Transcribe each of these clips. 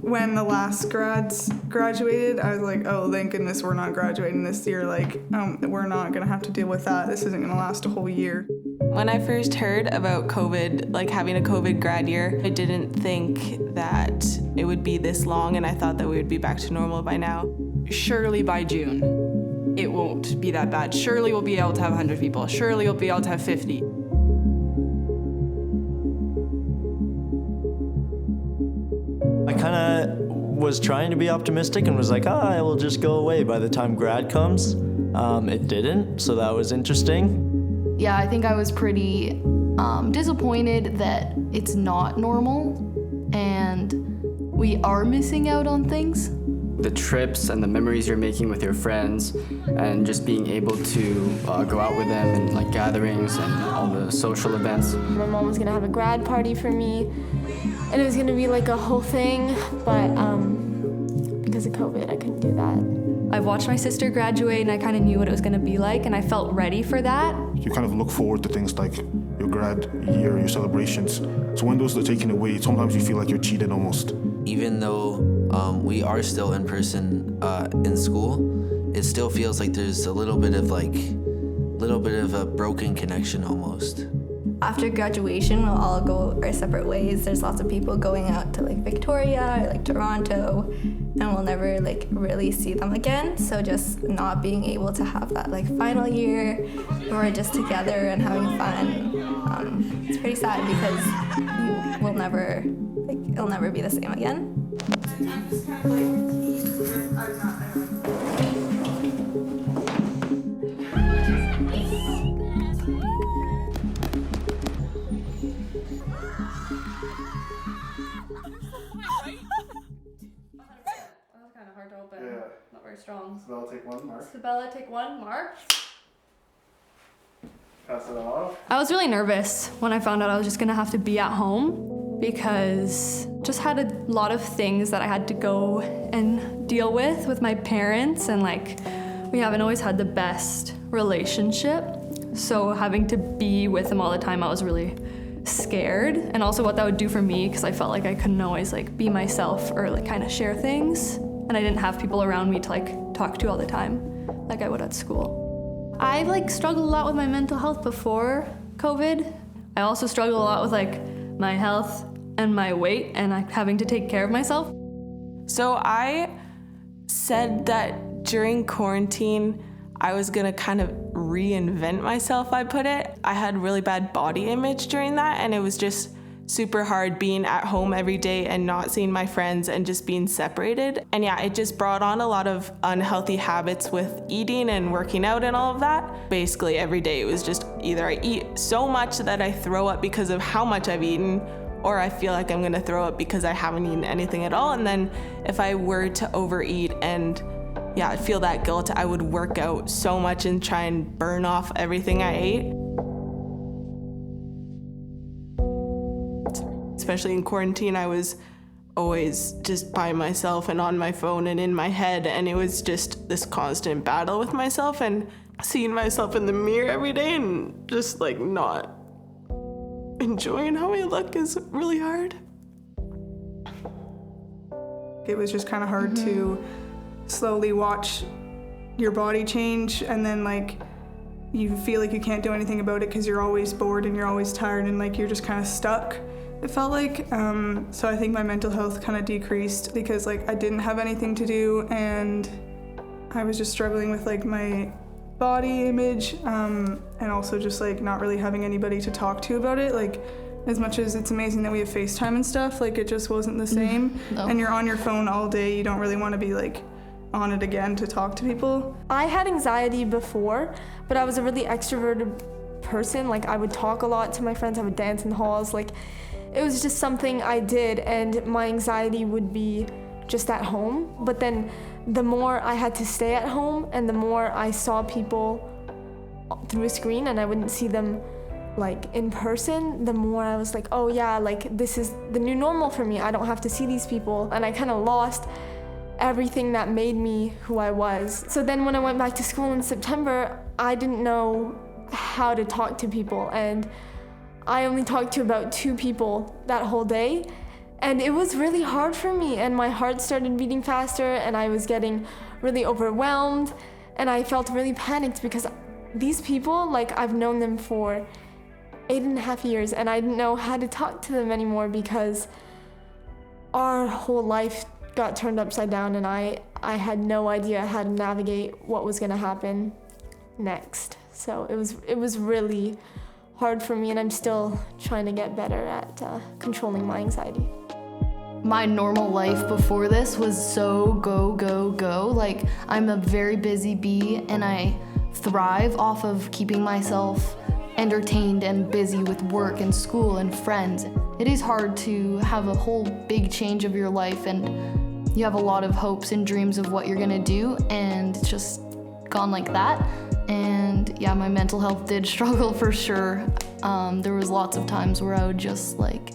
When the last grads graduated, I was like, oh, thank goodness we're not graduating this year. Like, we're not gonna have to deal with that. This isn't gonna last a whole year. When I first heard about COVID, like having a COVID grad year, I didn't think that it would be this long, and I thought that we would be back to normal by now. Surely by June, it won't be that bad. Surely we'll be able to have 100 people. Surely we'll be able to have 50. I kind of was trying to be optimistic and was like, it will just go away by the time grad comes. It didn't, so that was interesting. Yeah, I think I was pretty disappointed that it's not normal and we are missing out on things. The trips and the memories you're making with your friends and just being able to go out with them and like gatherings and all the social events. My mom was gonna have a grad party for me and it was gonna be like a whole thing, but because of COVID, I couldn't do that. I've watched my sister graduate and I kind of knew what it was going to be like and I felt ready for that. You kind of look forward to things like your grad year, your celebrations. So when those are taken away, sometimes you feel like you're cheated almost. Even though we are still in person in school, it still feels like there's a little bit of a broken connection almost. After graduation, we'll all go our separate ways. There's lots of people going out to like Victoria or like Toronto, and we'll never like really see them again. So just not being able to have that like final year where we're just together and having fun, it's pretty sad because it'll never be the same again. Hard to open. Yeah. Not very strong. Isabella, take one, Mark. Isabella, take one, Mark. Pass it off. I was really nervous when I found out I was just gonna have to be at home because just had a lot of things that I had to go and deal with my parents, and like we haven't always had the best relationship. So having to be with them all the time, I was really scared, and also what that would do for me because I felt like I couldn't always like be myself or like kind of share things. And I didn't have people around me to like talk to all the time like I would at school. I like struggled a lot with my mental health before COVID. I also struggled a lot with like my health and my weight and like having to take care of myself. So I said that during quarantine, I was gonna kind of reinvent myself, I put it. I had really bad body image during that, and it was just super hard being at home every day and not seeing my friends and just being separated. And yeah, it just brought on a lot of unhealthy habits with eating and working out and all of that. Basically every day it was just either I eat so much that I throw up because of how much I've eaten, or I feel like I'm gonna throw up because I haven't eaten anything at all. And then if I were to overeat and I feel that guilt, I would work out so much and try and burn off everything I ate. Especially in quarantine, I was always just by myself and on my phone and in my head, and it was just this constant battle with myself and seeing myself in the mirror every day and just like not enjoying how I look is really hard. It was just kind of hard to slowly watch your body change, and then like you feel like you can't do anything about it because you're always bored and you're always tired and like you're just kind of stuck, it felt like. So I think my mental health kind of decreased because like I didn't have anything to do and I was just struggling with like my body image, and also just like not really having anybody to talk to about it. Like as much as it's amazing that we have FaceTime and stuff, like it just wasn't the same. No. And you're on your phone all day, you don't really want to be like on it again to talk to people. I had anxiety before, but I was a really extroverted person. Like I would talk a lot to my friends, I would dance in the halls. Like it was just something I did, and my anxiety would be just at home. But then the more I had to stay at home and the more I saw people through a screen and I wouldn't see them like in person, the more I was like, oh yeah, like this is the new normal for me. I don't have to see these people. And I kind of lost everything that made me who I was. So then when I went back to school in September, I didn't know how to talk to people, and I only talked to about 2 people that whole day, And it was really hard for me, and my heart started beating faster, and I was getting really overwhelmed, and I felt really panicked because these people, like, I've known them for 8.5 years, and I didn't know how to talk to them anymore because our whole life got turned upside down, and I had no idea how to navigate what was gonna happen next. So it was really hard for me, and I'm still trying to get better at controlling my anxiety. My normal life before this was so go, go, go. Like, I'm a very busy bee, and I thrive off of keeping myself entertained and busy with work and school and friends. It is hard to have a whole big change of your life, and you have a lot of hopes and dreams of what you're gonna do, and it's just gone like that. And yeah, my mental health did struggle for sure. There was lots of times where I would just like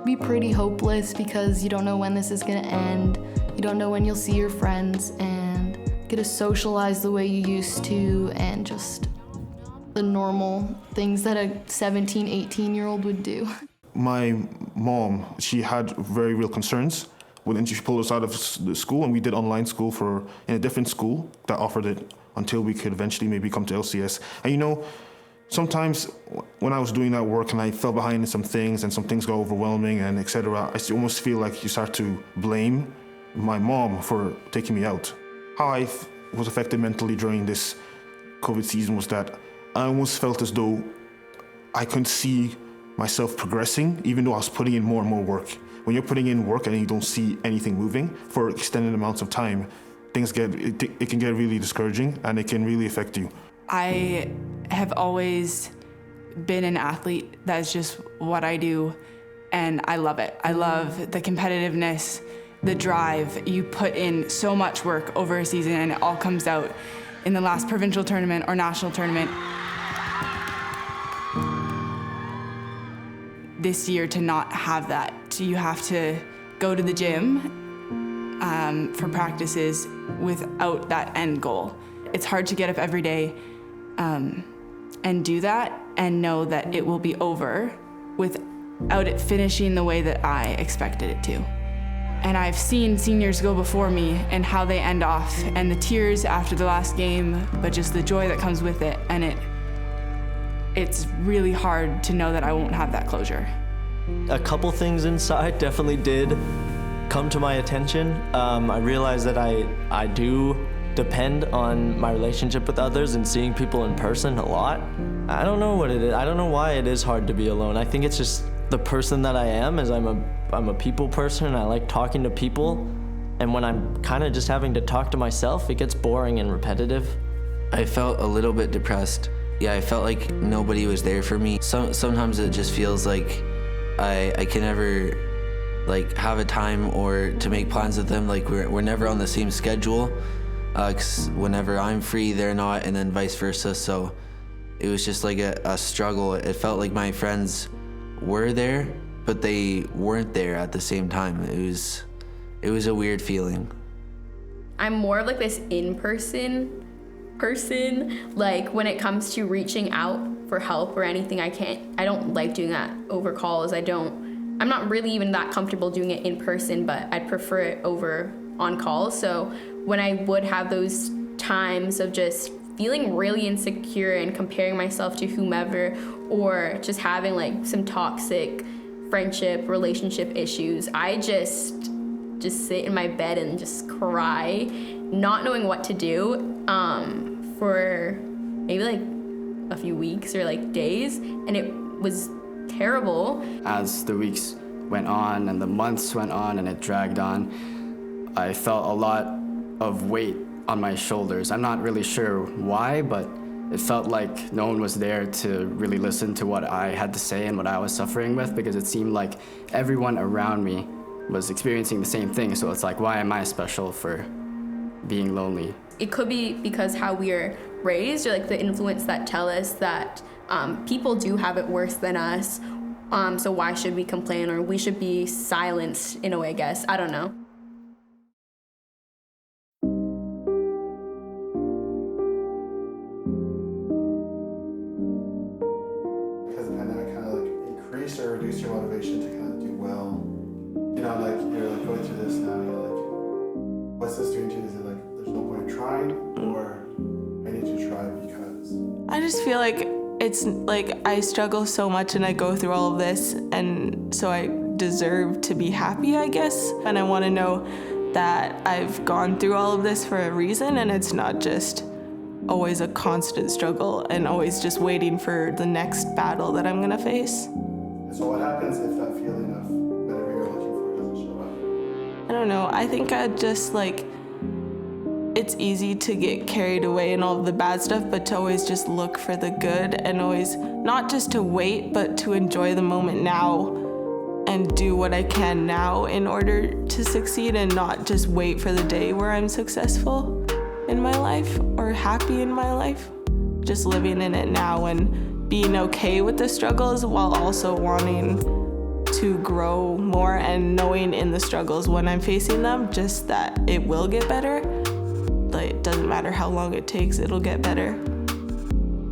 be pretty hopeless because you don't know when this is gonna end. You don't know when you'll see your friends and get to socialize the way you used to, and just the normal things that a 17, 18-year-old would do. My mom, she had very real concerns when she pulled us out of the school, and we did online school in a different school that offered it until we could eventually maybe come to LCS. And you know, sometimes when I was doing that work and I fell behind in some things and some things got overwhelming and etc., I almost feel like you start to blame my mom for taking me out. How I was affected mentally during this COVID season was that I almost felt as though I couldn't see myself progressing, even though I was putting in more and more work. When you're putting in work and you don't see anything moving for extended amounts of time, it can get really discouraging, and it can really affect you. I have always been an athlete. That's just what I do, and I love it. I love the competitiveness, the drive. You put in so much work over a season, and it all comes out in the last provincial tournament or national tournament. This year, to not have that, you have to go to the gym for practices without that end goal. It's hard to get up every day and do that and know that it will be over without it finishing the way that I expected it to. And I've seen seniors go before me and how they end off, and the tears after the last game, but just the joy that comes with it, and it's really hard to know that I won't have that closure. A couple things inside definitely did come to my attention. I realized that I do depend on my relationship with others and seeing people in person a lot. I don't know what it is. I don't know why it is hard to be alone. I think it's just the person that I am, is I'm a people person, and I like talking to people. And when I'm kind of just having to talk to myself, it gets boring and repetitive. I felt a little bit depressed. Yeah, I felt like nobody was there for me. Sometimes it just feels like I can never like have a time or to make plans with them. Like we're never on the same schedule. 'Cause whenever I'm free, they're not, and then vice versa. So it was just like a struggle. It felt like my friends were there, but they weren't there at the same time. It was a weird feeling. I'm more of like this in-person person. Like when it comes to reaching out for help or anything, I don't like doing that over calls. I'm not really even that comfortable doing it in person, but I'd prefer it over on calls. So when I would have those times of just feeling really insecure and comparing myself to whomever, or just having like some toxic friendship, relationship issues, I just sit in my bed and just cry, not knowing what to do for maybe like a few weeks or like days, and it was terrible. As the weeks went on and the months went on and it dragged on, I felt a lot of weight on my shoulders. I'm not really sure why, but it felt like no one was there to really listen to what I had to say and what I was suffering with, because it seemed like everyone around me was experiencing the same thing. So it's like, why am I special for being lonely? It could be because how we are raised, or like the influence that tell us that people do have it worse than us. So why should we complain, or we should be silenced in a way, I guess. I don't know. Has the pandemic kind of like increased or reduced your motivation to kind of do well know, like you're like going through this now, you're like, what's this doing to you? Is it like there's no point in trying, or I need to try because? I just feel like it's like I struggle so much and I go through all of this, and so I deserve to be happy, I guess. And I want to know that I've gone through all of this for a reason, and it's not just always a constant struggle and always just waiting for the next battle that I'm gonna face. So what happens if that feeling of whatever you're looking for doesn't show up? I don't know. I think I just like, it's easy to get carried away in all of the bad stuff, but to always just look for the good and always not just to wait, but to enjoy the moment now and do what I can now in order to succeed, and not just wait for the day where I'm successful in my life or happy in my life. Just living in it now and being okay with the struggles while also wanting to grow more and knowing in the struggles when I'm facing them, just that it will get better. Like, it doesn't matter how long it takes, it'll get better.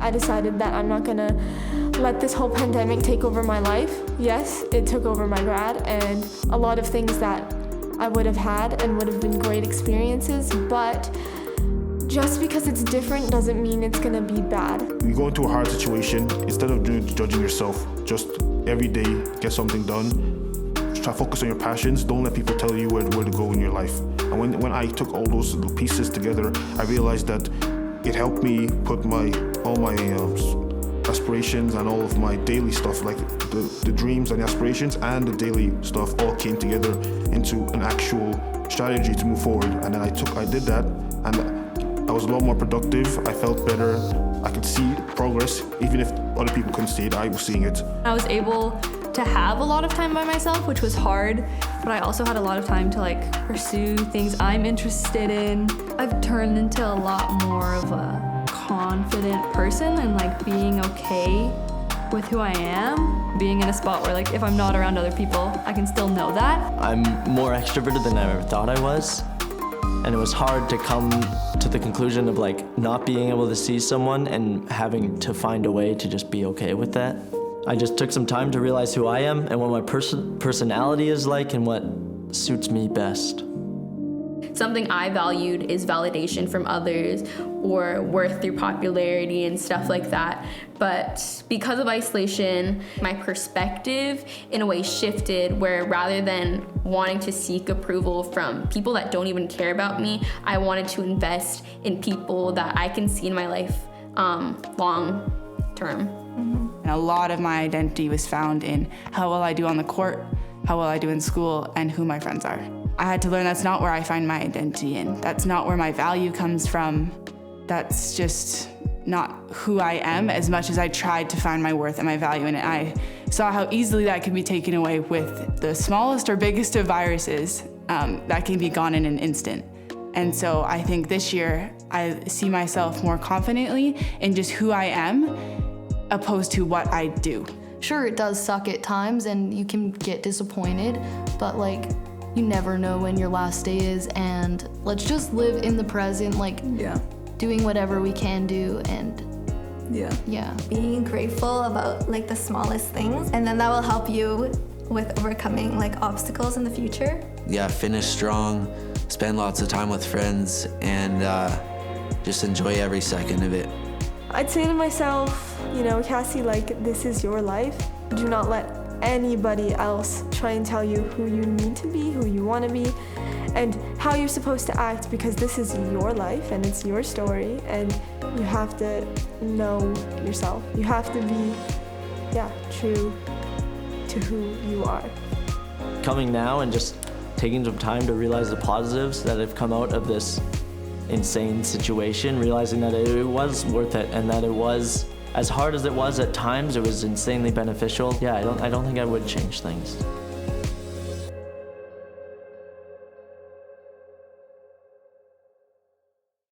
I decided that I'm not gonna let this whole pandemic take over my life. Yes, it took over my grad and a lot of things that I would have had and would have been great experiences, but just because it's different doesn't mean it's gonna be bad. You go into a hard situation, instead of judging yourself, just every day get something done. Try to focus on your passions. Don't let people tell you where to go in your life. And when I took all those little pieces together, I realized that it helped me put all my aspirations and all of my daily stuff, like the dreams and the aspirations and the daily stuff, all came together into an actual strategy to move forward. And then I did that, and I was a lot more productive. I felt better. I could see progress, even if other people couldn't see it. I was seeing it. I was able to have a lot of time by myself, which was hard, but I also had a lot of time to like pursue things I'm interested in. I've turned into a lot more of a confident person and like being okay with who I am, being in a spot where like if I'm not around other people, I can still know that. I'm more extroverted than I ever thought I was, and it was hard to come to the conclusion of like not being able to see someone and having to find a way to just be okay with that. I just took some time to realize who I am and what my personality is like and what suits me best. Something I valued is validation from others or worth through popularity and stuff like that. But because of isolation, my perspective in a way shifted, where rather than wanting to seek approval from people that don't even care about me, I wanted to invest in people that I can see in my life long term. And a lot of my identity was found in how well I do on the court, how well I do in school, and who my friends are. I had to learn that's not where I find my identity in. That's not where my value comes from. That's just not who I am, as much as I tried to find my worth and my value in it. I saw how easily that can be taken away with the smallest or biggest of viruses that can be gone in an instant. And so I think this year I see myself more confidently in just who I am, opposed to what I do. Sure, it does suck at times and you can get disappointed, but like, you never know when your last day is, and let's just live in the present, like doing whatever we can do, and being grateful about like the smallest things, and then that will help you with overcoming like obstacles in the future. Yeah, finish strong, spend lots of time with friends, and just enjoy every second of it. I'd say to myself, you know, Cassie, like, this is your life. Do not let anybody else try and tell you who you need to be, who you want to be, and how you're supposed to act, because this is your life and it's your story, and you have to know yourself. You have to be, true to who you are. Coming now and just taking some time to realize the positives that have come out of this insane situation, realizing that it was worth it and that it was, as hard as it was at times, it was insanely beneficial. Yeah, I don't think I would change things.